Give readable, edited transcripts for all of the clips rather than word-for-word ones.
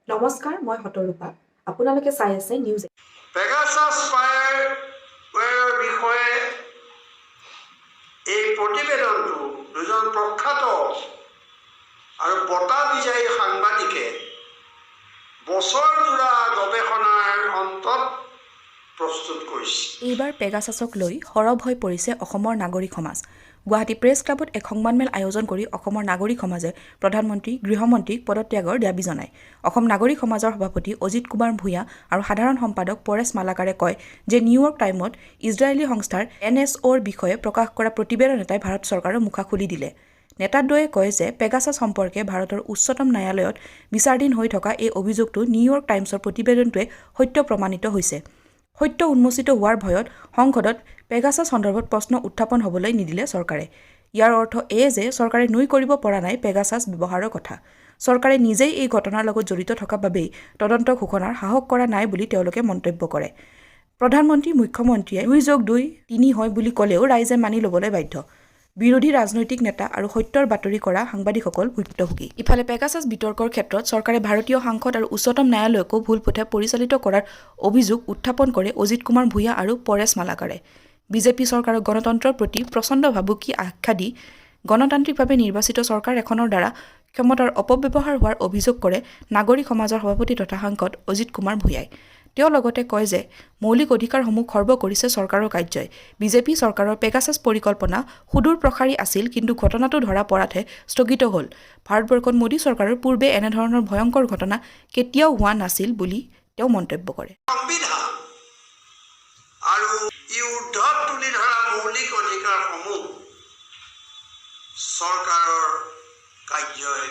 নমস্কাৰ, মই হতৰূপা। আপোনালোকে চাই আছে নিউজ। পেগাছাছ স্পাইৱেৰৰ বিষয়ে এই প্ৰতিবেদনটো দুজন প্ৰখ্যাত আৰু বঁটা বিজয়ী সাংবাদিকে বছৰজোৰা গৱেষণাৰ অন্তত প্ৰস্তুত কৰিছে। এইবাৰ পেগাছাছক লৈ সৰব হৈ পৰিছে অসমৰ নাগৰিক সমাজ। গুৱাহাটী প্ৰেছ ক্লাবত এক সংবাদমেল আয়োজন কৰি অসমৰ নাগৰিক সমাজে প্ৰধানমন্ত্ৰী, গৃহমন্ত্ৰীক পদত্যাগৰ দাবী জনায়। অসম নাগৰিক সমাজৰ সভাপতি অজিত কুমাৰ ভূঞা আৰু সাধাৰণ সম্পাদক পৰেশ মালাকাৰে কয় যে নিউয়ৰ্ক টাইমত ইজৰাইলী সংস্থাৰ NSOৰ বিষয়ে প্ৰকাশ কৰা প্ৰতিবেদন এটাই ভাৰত চৰকাৰৰ মুখা খুলি দিলে। নেতাদ্বয়ে কয় যে পেগাছাছ সম্পৰ্কে ভাৰতৰ উচ্চতম ন্যায়ালয়ত বিচাৰাধীন হৈ থকা এই অভিযোগটো নিউয়ৰ্ক টাইমছৰ প্ৰতিবেদনটোৱে সত্য প্ৰমাণিত হৈছে। সত্য উন্মোচিত হোৱাৰ ভয়ত সংসদত পেগাছাছ সন্দৰ্ভত প্ৰশ্ন উত্থাপন হ'বলৈ নিদিলে চৰকাৰে। ইয়াৰ অৰ্থ এয়ে যে চৰকাৰে নুই কৰিব পৰা নাই পেগাছাছ ব্যৱহাৰৰ কথা। চৰকাৰে নিজেই এই ঘটনাৰ লগত জড়িত থকা বাবেই তদন্ত ঘোষণাৰ সাহস কৰা নাই বুলি তেওঁলোকে মন্তব্য কৰে। প্ৰধানমন্ত্ৰী, মুখ্যমন্ত্ৰীয়ে 2+2=3 হয় বুলি ক'লেও ৰাইজে মানি ল'বলৈ বাধ্য। বিৰোধী ৰাজনৈতিক নেতা আৰু সত্যৰ বাতৰি কৰা সাংবাদিকসকল ভুক্তভোগী। ইফালে পেগাছাছ বিতৰ্কৰ ক্ষেত্ৰত চৰকাৰে ভাৰতীয় সাংসদ আৰু উচ্চতম ন্যায়ালয়কো ভুল পথে পৰিচালিত কৰাৰ অভিযোগ উত্থাপন কৰে অজিত কুমাৰ ভূঞা আৰু পৰেশ মালাকাৰে। বিজেপি চৰকাৰক গণতন্ত্ৰৰ প্ৰতি প্ৰচণ্ড ভাবুকি আখ্যা দি গণতান্ত্ৰিকভাৱে নিৰ্বাচিত চৰকাৰ এখনৰ দ্বাৰা ক্ষমতাৰ অপব্যৱহাৰ হোৱাৰ অভিযোগ কৰে নাগৰিক সমাজৰ সভাপতি তথা সাংসদ অজিত কুমাৰ ভূঞাই। তেওঁ লগতে কয় যে মৌলিক অধিকাৰসমূহ খৰ্ব কৰিছে চৰকাৰৰ কাৰ্যই। বিজেপি চৰকাৰৰ পেগাছাছ পৰিকল্পনা সুদূৰ প্ৰসাৰী আছিল, কিন্তু ঘটনাটো ধৰা পৰাতহে স্থগিত হ'ল। ভাৰতবৰ্ষত মোদী চৰকাৰৰ পূৰ্বে এনেধৰণৰ ভয়ংকৰ ঘটনা কেতিয়াও হোৱা নাছিল বুলি তেওঁ মন্তব্য কৰে। সংবিধান আৰু ঊৰ্ধত তুলি ধৰা মৌলিক অধিকাৰসমূহ চৰকাৰৰ কাৰ্যই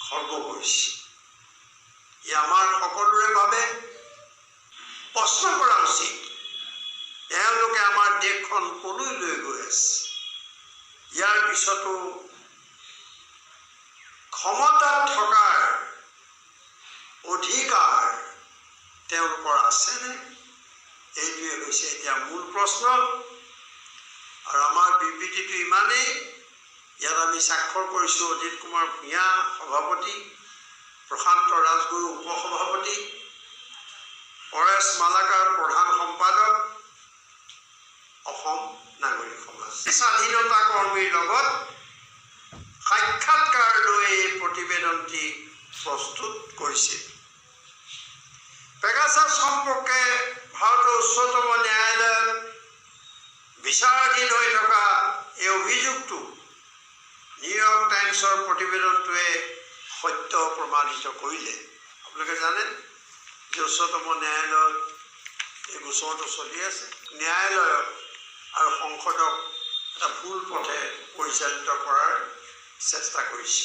খৰ্ব কৰিছে। ই আমাৰ সকলোৰে বাবে প্ৰশ্ন কৰা উচিত। তেওঁলোকে আমাৰ দেশখন কলৈ লৈ গৈ আছে? ইয়াৰ পিছতো ক্ষমতাত থকাৰ অধিকাৰ তেওঁলোকৰ আছেনে? এইটোৱে হৈছে এতিয়া মূল প্ৰশ্ন। আৰু আমাৰ বিবৃতিটো ইমানেই, ইয়াত আমি স্বাক্ষৰ কৰিছোঁ অজিত কুমাৰ ভূঞা সভাপতি, প্ৰশান্ত ৰাজগুৰু উপসভাপতি, পৰেশ মালাকাৰ প্ৰধান সম্পাদক, অসম নাগৰিক সমাজ। স্বাধীনতা কৰ্মীৰ লগত সাক্ষাৎকাৰ লৈ এই প্ৰতিবেদনটি প্ৰস্তুত কৰিছিল। পেগাছাছ সম্পৰ্কে ভাৰতৰ উচ্চতম ন্যায়ালয়ত বিচাৰাধীন হৈ থকা এই অভিযোগটো নিউয়ৰ্ক টাইমছৰ প্ৰতিবেদনটোৱে সত্য প্ৰমাণিত কৰিলে। আপোনালোকে জানে যে উচ্চতম ন্যায়ালয়ত এই গোচৰটো চলি আছে। ন্যায়ালয়ক আৰু সংসদক এটা ভুল পথে পৰিচালিত কৰাৰ চেষ্টা কৰিছে।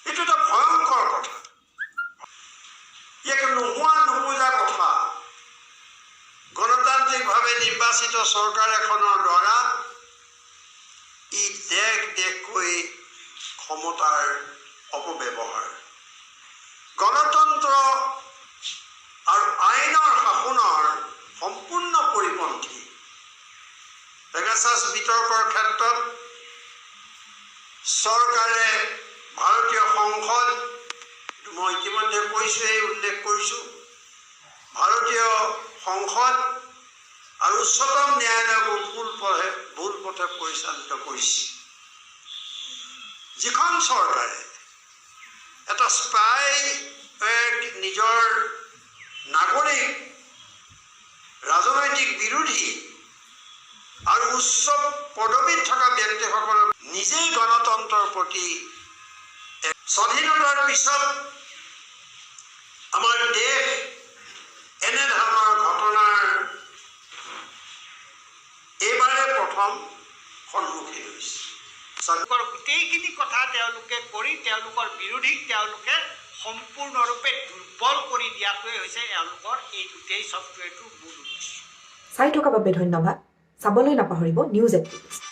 এইটো এটা ভয়ংকৰ কথা। ইয়াক নোহোৱা নুবুজা কথা। গণতান্ত্ৰিকভাৱে নিৰ্বাচিত চৰকাৰ এখনৰ দ্বাৰা ই দেশকৈ ক্ষমতাৰ অপব্যৱহাৰ, গণতন্ত্ৰ আৰু আইনৰ শাসনৰ সম্পূৰ্ণ পৰিপন্থী। পেগাছাছ বিতৰ্কৰ ক্ষেত্ৰত চৰকাৰে ভাৰতীয় সংসদ, মই ইতিমধ্যে কৈছোঁৱেই, উল্লেখ কৰিছোঁ, ভাৰতীয় সংসদ আৰু উচ্চতম ন্যায়ালয়কো ভুল পথে পৰিচালিত কৰিছে। যিখন চৰকাৰে এটা নিজৰ নাগৰিক, ৰাজনৈতিক বিৰোধী আৰু উচ্চ পদবীত থকা ব্যক্তিসকলক নিজেই গণতন্ত্ৰৰ প্ৰতি, স্বাধীনতাৰ পিছত আমাৰ দেশ এনেধৰণৰ ঘটনাৰ এইবাৰে প্ৰথম সন্মুখীন হৈছে। গোটেইখিনি কথা তেওঁলোকে কৰি তেওঁলোকৰ বিৰোধীক তেওঁলোকে সম্পূৰ্ণৰূপে দুৰ্বল কৰি দিয়াটোৱে হৈছে এওঁলোকৰ এই গোটেই ছফ্টৱেৰটোৰ মূল উদ্দেশ্য। চাই থকাৰ বাবে ধন্যবাদ। চাবলৈ নাপাহৰিব নিউজ 18।